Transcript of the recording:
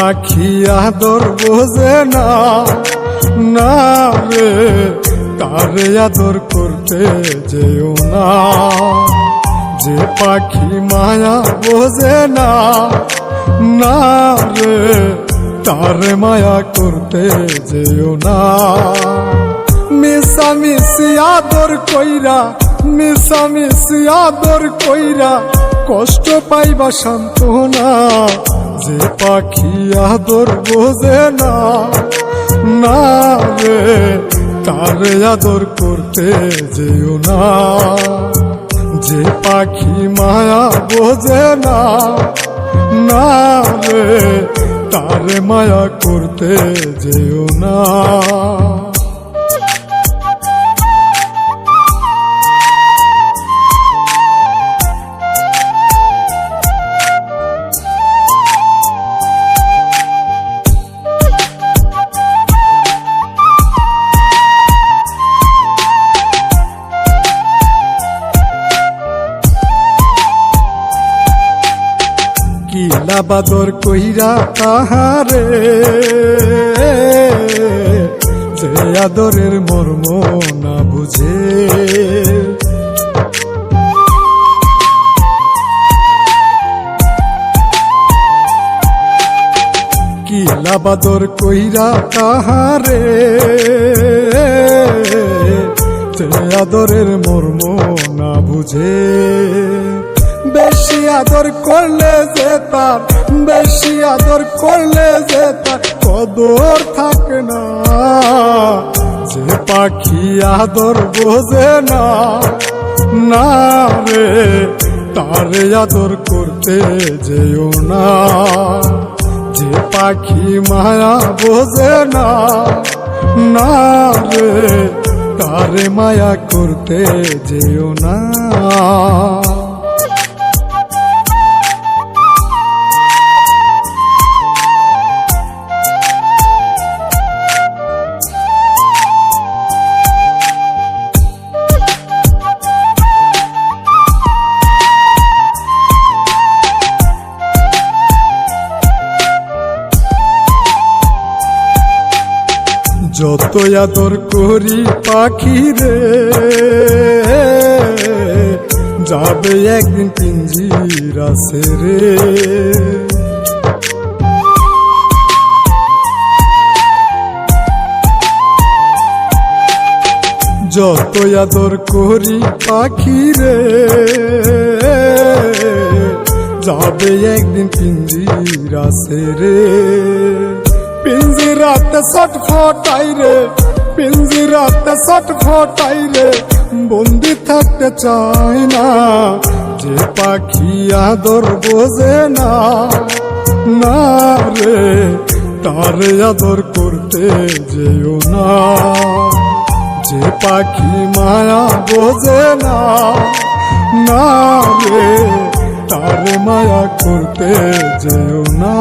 পাখি আদর বোঝে না, না রে তারে আদর করতে যেও না। যে পাখি মায়া বোঝে না, না রে তারে মায়া করতে যেও না। মিশামিশি আদর কইরা, মিশামিশি আদর কইরা কষ্ট পাইবা সান্ত্বনা। যে পাখি আদর বোঝে না, না রে তারে আদর করতে যেও না। যে পাখি মায়া বোঝে না, না রে তারে মায়া করতে যেও না। কিলা বাদর কইরা তাহারে, যে আদরের মর্ম না বুঝে। কিলা বাদর কইরা তাহারে, যে আদরের মর্ম না বুঝে। বেশি আদর করলে যে তার, বেশি আদর করলে যে তার কদর থাকে না। যে পাখি আদর বোঝে না, না রে তারে আদর করতে যেও না। যে পাখি মায়া বোঝে না, না রে তারে মায়া করতে যেও না। যত আদর করি পাখি রে, যাবে একদিন পিঞ্জিরা ছেড়ে। যত আদর করি পাখি রে, যাবে একদিন পিঞ্জিরা ছেড়ে। পিঞ্জিরাতে ছটফটাই রে, পিঞ্জিরাতে ছটফটাই রে, বন্দি থাকতে চায় না। যে পাখি আদর বোঝে না, না রে তারে আদর করতে যেও না। যে পাখি মায়া বোঝে না, না রে তারে মায়া করতে যেও না।